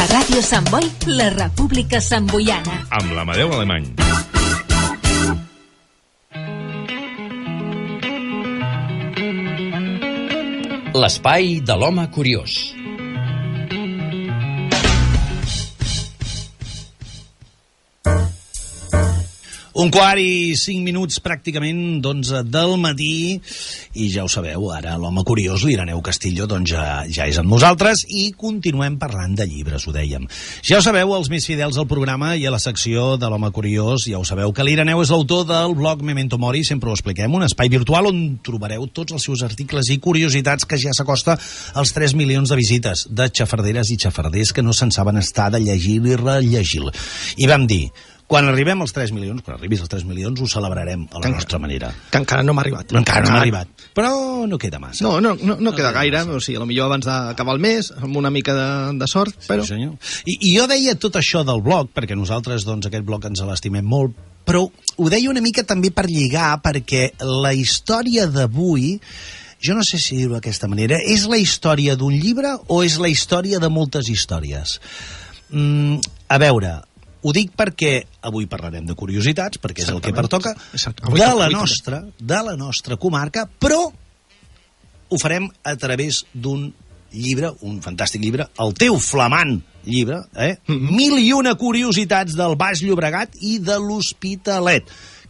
A Ràdio Sant Boi, la República Santboiana. Amb l'Amadeu Alemany. L'espai de l'home curiós. Un quart i 5 minuts pràcticament d'11 del matí i ja ho sabeu, ara l'home curiós, l'Ireneu Castillo, doncs ja és amb nosaltres i continuem parlant de llibres, ho dèiem. Ja ho sabeu, els més fidels al programa i a la secció de l'home curiós, ja ho sabeu que l'Ireneu és l'autor del blog Memento Mori, sempre ho expliquem, un espai virtual on trobareu tots els seus articles i curiositats que ja s'acosta als 3 milions de visites, de xafarderes i xafarders que no se'n saben estar de llegir-lo i rellegir-lo. I vam dir, quan arribem als 3 milions, quan arribis als 3 milions, ho celebrarem a la nostra manera. Que encara no m'ha arribat. Encara no m'ha arribat. Però no queda massa. No queda gaire. O sigui, potser abans d'acabar el mes, amb una mica de sort, però... Sí, senyor. I jo deia tot això del blog, perquè nosaltres, doncs, aquest blog ens l'estimem molt, però ho deia una mica també per lligar, perquè la història d'avui, jo no sé si dir-ho d'aquesta manera, és la història d'un llibre o és la història de moltes històries? A veure... Ho dic perquè avui parlarem de curiositats, perquè és el que pertoca, de la nostra comarca, però ho farem a través d'un llibre, un fantàstic llibre, el teu flamant llibre, 1001 curiositats del Baix Llobregat i de l'Hospitalet,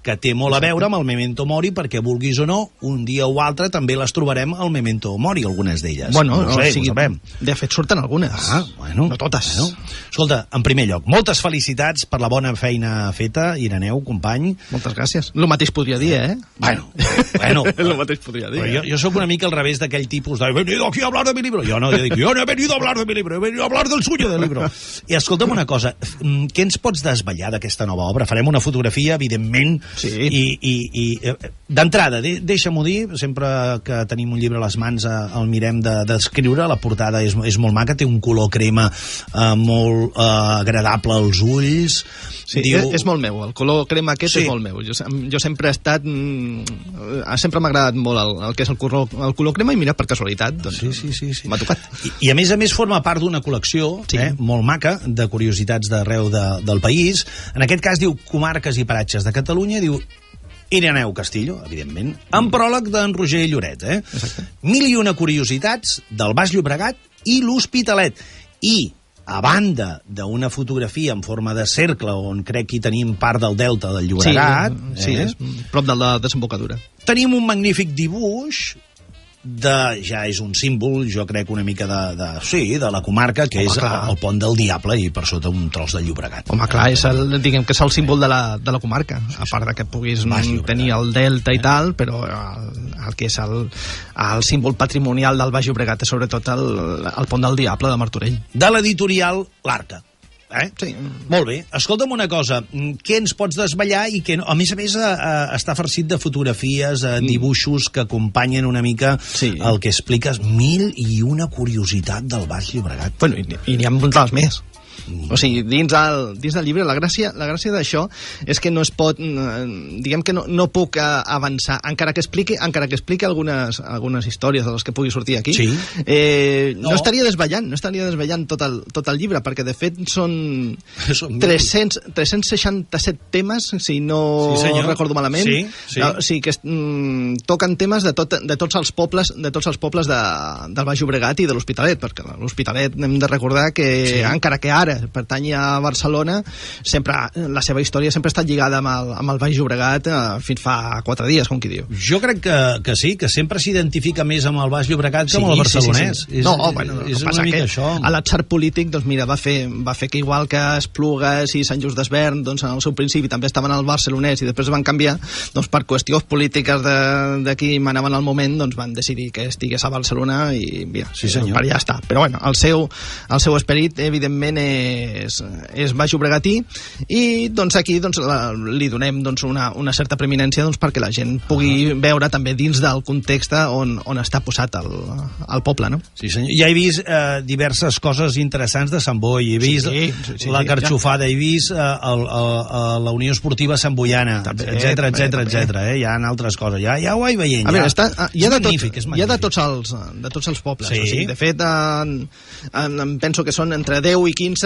que té molt a veure amb el Memento Mori, perquè vulguis o no, un dia o altre també les trobarem al Memento Mori, algunes d'elles. Bueno, no sé, ho sabem. De fet, surten algunes. Bueno. No totes. Bueno. Escolta, en primer lloc, moltes felicitats per la bona feina feta, Ireneu, company. Moltes gràcies. Lo mateix podria dir, Bueno. Lo mateix podria dir. Jo soc una mica al revés d'aquell tipus de, he venido aquí a hablar de mi libro. Jo no he venido a hablar de mi libro, he venido a hablar del suyo del libro. I escolta'm una cosa, què ens pots desvetllar d'aquesta nova obra? Farem una fotografia, evidentment. Sí. I d'entrada, deixa'm-ho dir, sempre que tenim un llibre a les mans el mirem d'escriure, la portada és molt maca, té un color crema molt agradable als ulls. Sí, és molt meu, el color crema aquest és molt meu. Jo sempre he estat... sempre m'ha agradat molt el que és el color crema i mira, per casualitat, doncs m'ha tocat. I a més forma part d'una col·lecció molt maca de curiositats d'arreu del país. En aquest cas diu Comarques i Paratges de Catalunya, diu Ireneu Castillo, evidentment, amb pròleg d'en Roger Lloret. Exacte. 1001 curiositats del Baix Llobregat i l'Hospitalet. I, a banda d'una fotografia en forma de cercle, on crec que hi tenim part del delta del Llobregat... Sí, és prop de la desembocadura. Tenim un magnífic dibuix ja és un símbol, jo crec, una mica de la comarca, que és el Pont del Diable i per sota un tros de Llobregat. Home, clar, diguem que és el símbol de la comarca, a part que puguis tenir el delta i tal, però el que és el símbol patrimonial del Baix Llobregat és sobretot el Pont del Diable de Martorell. De l'editorial L'Arca. Sí. Molt bé. Escolta'm una cosa, què ens pots desvetllar i què no? A més està farcit de fotografies, dibuixos que acompanyen una mica el que expliques. 1001 curiositat del Baix Llobregat. Bueno, i n'hi ha moltes més. O sigui, dins del llibre la gràcia d'això és que no es pot, diguem que no puc avançar, encara que expliqui algunes històries de les que pugui sortir aquí. No estaria desvetllant tot el llibre, perquè de fet són 367 temes, si no recordo malament. Sí, que toquen temes de tots els pobles del Baix Llobregat i de l'Hospitalet, perquè l'Hospitalet hem de recordar que encara que ara pertany a Barcelona, la seva història sempre ha estat lligada amb el Baix Llobregat fins fa 4 dies, com qui diu. Jo crec que sí, que sempre s'identifica més amb el Baix Llobregat que amb el barcelonès. És una mica això. A l'atzar polític, doncs mira, va fer que igual que Esplugues i Sant Just Desvern, doncs en el seu principi també estaven al barcelonès i després van canviar, doncs per qüestions polítiques de qui manaven al moment, doncs van decidir que estigués a Barcelona i mira, per allà està. Però bueno, el seu esperit, evidentment, és baix llobregatí i doncs aquí li donem una certa preeminència perquè la gent pugui veure també dins del context on està posat el poble, no? Sí, senyor. Ja he vist diverses coses interessants de Sant Boi, he vist la Carxofada, he vist la Unió Esportiva Santboiana, etc. Hi ha altres coses, ja ho vaig veient. A veure, hi ha de tots els pobles. De fet, penso que són entre 10 i 15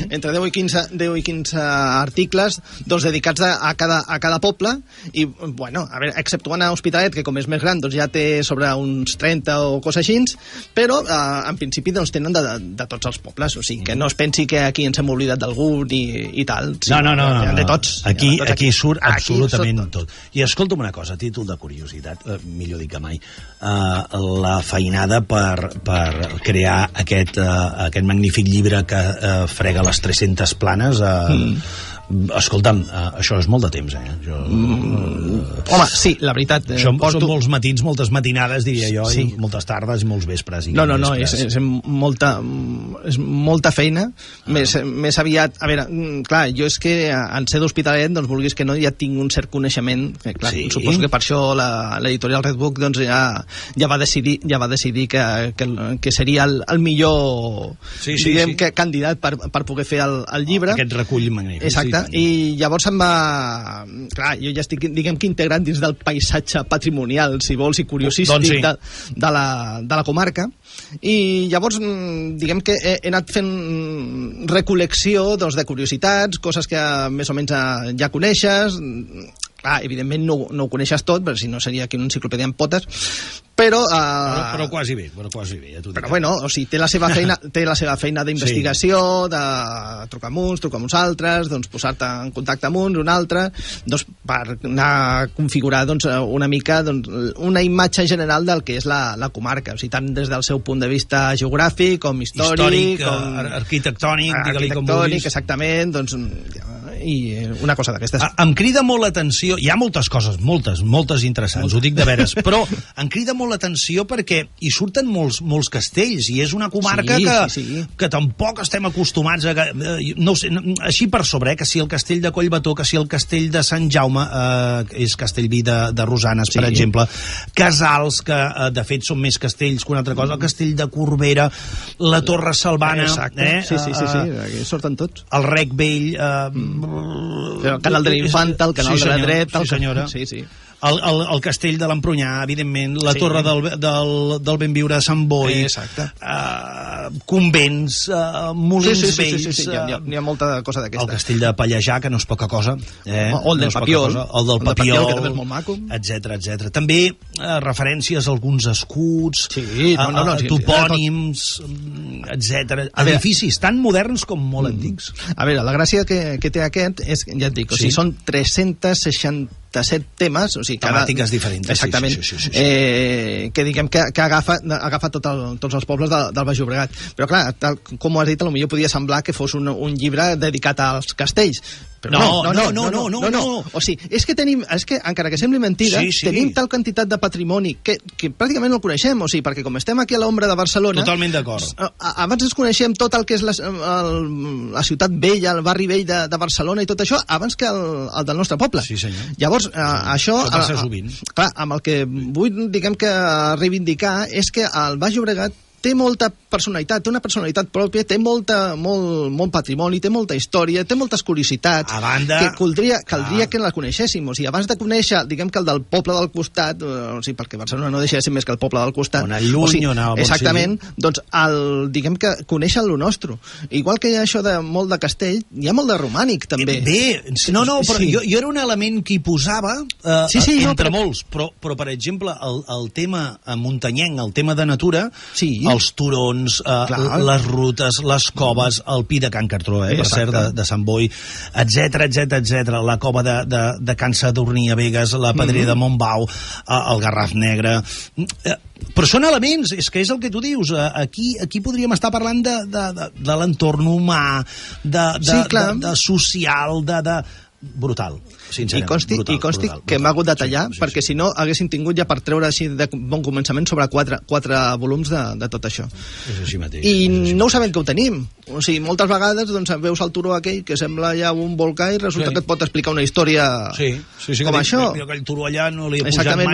entre 10 i 15 articles doncs, dedicats a cada poble i, bueno, a veure, exceptuant a Hospitalet, que com és més gran, doncs ja té sobre uns 30 o coses així, però en principi doncs, tenen de tots els pobles, o sigui, que no es pensi que aquí ens hem oblidat d'algun i tal. Sí, no. De tots. Aquí surt absolutament tot. I escolta'm una cosa, a títol de curiositat, millor dit que mai, la feinada per crear aquest magnífic llibre que frega les 300 planes, escolta'm, això és molt de temps, Home, sí, la veritat... Són molts matins, moltes matinades, diria jo, sí. I moltes tardes i molts vespres. No, és molta feina, més aviat... A veure, clar, jo és que en ser d'Hospitalet, doncs vulguis que no, ja tinc un cert coneixement, clar, sí. Suposo que per això l'editorial Redbook doncs, ja va decidir que seria el millor que candidat per poder fer el llibre. Aquest recull magnífic. Exacte. I llavors em va... Clar, jo ja estic, diguem que integrant dins del paisatge patrimonial, si vols, i curiosístic de la comarca. I llavors, diguem que he anat fent recol·lecció doncs, de curiositats, coses que més o menys ja coneixes. Clar, evidentment no ho coneixes tot, perquè si no seria aquí una enciclopèdia en potes, però quasi bé, ja t'ho dic. Però bueno, o sigui, té la seva feina d'investigació, de trucar amb uns altres, doncs posar-te en contacte amb un altre, doncs per anar a configurar doncs, una mica doncs, una imatge general del que és la comarca, o sigui, tant des del seu punt de vista geogràfic com històric com arquitectònic, digue-li com vulguis. Exactament, doncs, i una cosa d'aquestes. Em crida molt l'atenció, hi ha moltes coses, moltes interessants, ho dic de veres, però em crida molt l'atenció perquè hi surten molts castells i és una comarca que tampoc estem acostumats a... No sé, així per sobre, que si el castell de Collbató, que si el castell de Sant Jaume, és Castellví de Rosanes, per exemple, Casals, que de fet són més castells que una altra cosa, el castell de Corbera, la Torre Salvana... Sí, aquí surten tots. El Rec Vell... el canal de l'Infanta, el canal de la Dreta... Sí, senyora. Sí. El castell de l'Empronyà, evidentment, la torre del Benviure de Sant Boi, convents, molins vells... Sí, n'hi ha molta cosa d'aquesta. El castell de Pallejà, que no és poca cosa. O el del Papiol. El del Papiol, que també és molt maco. Etcètera. També referències a alguns escuts, topònims, etcètera. Edificis tan moderns com molt antics. A veure, la gràcia que té aquest és, ja et dic, o sigui, són 367 temes, o sigui, temàtiques diferents. Exactament. Sí. Que diguem que agafa tots els pobles del Baix Llobregat. Però clar, tal com ho has dit, potser podia semblar que fos un llibre dedicat als castells. Però no. O sigui, és que encara que sembli mentida, tenim tal quantitat de patrimoni que pràcticament no el coneixem, o sigui, perquè com estem aquí a l'ombra de Barcelona... Totalment d'acord. Abans ens coneixem tot el que és la ciutat vella, el barri vell de Barcelona i tot això, abans que el del nostre poble. Sí, senyor. Llavors, això passa sovint. Clar, amb el que vull, diguem que reivindicar és que el Baix Llobregat té molta personalitat, té una personalitat pròpia, té molt patrimoni, té molta història, té moltes curiositats, a banda, que caldria que la coneixéssim. O sigui, abans de conèixer, diguem que el del poble del costat, o sigui, perquè Barcelona no deixa de ser més que el poble del costat, exactament, doncs diguem que conèixer lo nostre. Igual que hi ha això de molt de castell, hi ha molt de romànic, també. Però jo era un element que hi posava entre molts, però per exemple, el tema muntanyenc, el tema de natura, els turons, les rutes, les coves, el Pi de Can Cartró, per cert, de Sant Boi, etcètera, la cova de Can Sadurní a Begues, la Pedrera de Montbau, el Garraf Negre... Però són elements, és que és el que tu dius, aquí podríem estar parlant de l'entorn humà, de social, de brutal, sincerament. I consti que m'ha hagut de tallar, perquè si no haguéssim tingut ja per treure així de bon començament sobre 4 volums de tot això. És així mateix. I no ho sabem que ho tenim. O sigui, moltes vegades doncs, veus el turó aquell que sembla ja un volcà i resulta que et pot explicar una història com això. Aquell turó allà no li he pujat mai,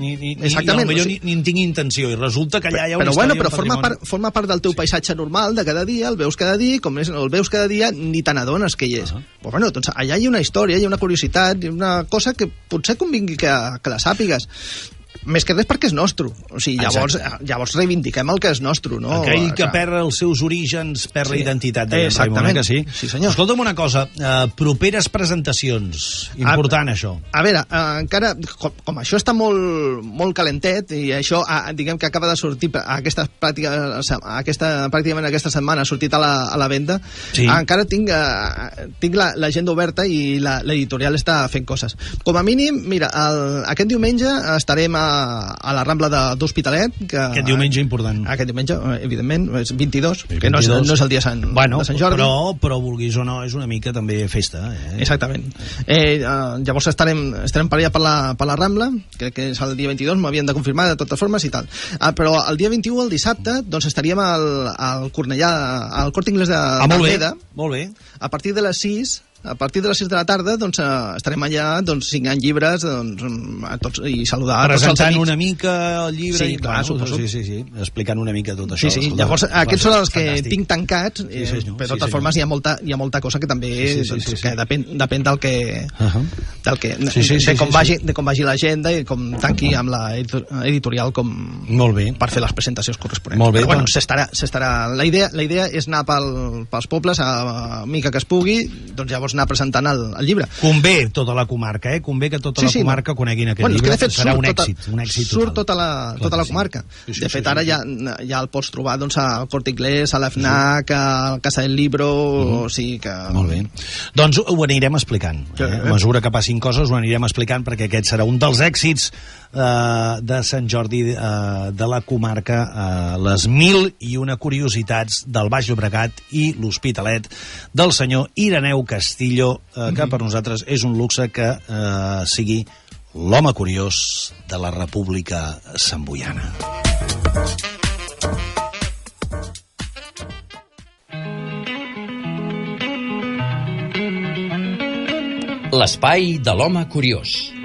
ni en tinc intenció, i resulta que allà hi ha una història. Però forma part del teu paisatge normal de cada dia, el veus cada dia, com el veus cada dia, ni te n'adones que hi és. Però bueno, doncs allà hi ha una història, hi ha una curiositat, hi ha una cosa que potser convingui que la sàpigues. més que res perquè és nostre. O sigui, llavors reivindiquem el que és nostre, no? Aquell que perd els seus orígens perd la identitat. Exactament. Que sí? Sí, senyor. Escolta'm una cosa, properes presentacions, important això. A veure, encara, com això està molt calentet, i això, diguem que acaba de sortir pràcticament aquesta setmana ha sortit a la venda, encara tinc l'agenda oberta i l'editorial està fent coses. Com a mínim, mira, aquest diumenge estarem a la Rambla d'Hospitalet. Aquest diumenge important. Aquest diumenge, evidentment, és 22, que no és el dia de Sant Jordi. Però vulguis o no, és una mica també festa. Exactament. Llavors estarem per allà per la Rambla, crec que és el dia 22, m'havien de confirmar de totes formes i tal. Però el dia 21, el dissabte, doncs estaríem al Cornellà, al Corte Inglés d'Almeda. Molt bé. A partir de les 6 de la tarda doncs, estarem allà signant llibres a tots, i saludar presentant una mica el llibre. Sí, clar, sí, explicant una mica tot això. Sí. Llavors, aquests són els que tinc tancats, però de totes formes hi ha molta cosa que també que depèn del que de com vagi l'agenda i com tanqui amb l'editorial per fer les presentacions corresponents. Molt bé, però bueno, s'estarà. La idea és anar pels pobles a mica que es pugui, doncs llavors anar presentant el llibre. Convé tota la comarca, convé que tota la comarca coneguin aquest llibre. Serà un èxit. Surt tota la comarca. De fet, ara ja el pots trobar al Corte Inglés, a l'FNAC, al Casa del Libro, o sigui que... Molt bé. Doncs ho anirem explicant. A mesura que passin coses ho anirem explicant, perquè aquest serà un dels èxits de Sant Jordi de la comarca, les 1001 curiositats del Baix Llobregat i l'Hospitalet del senyor Ireneu Castillo, que per nosaltres és un luxe que sigui l'home curiós de la República Santboiana. L'espai de l'home curiós.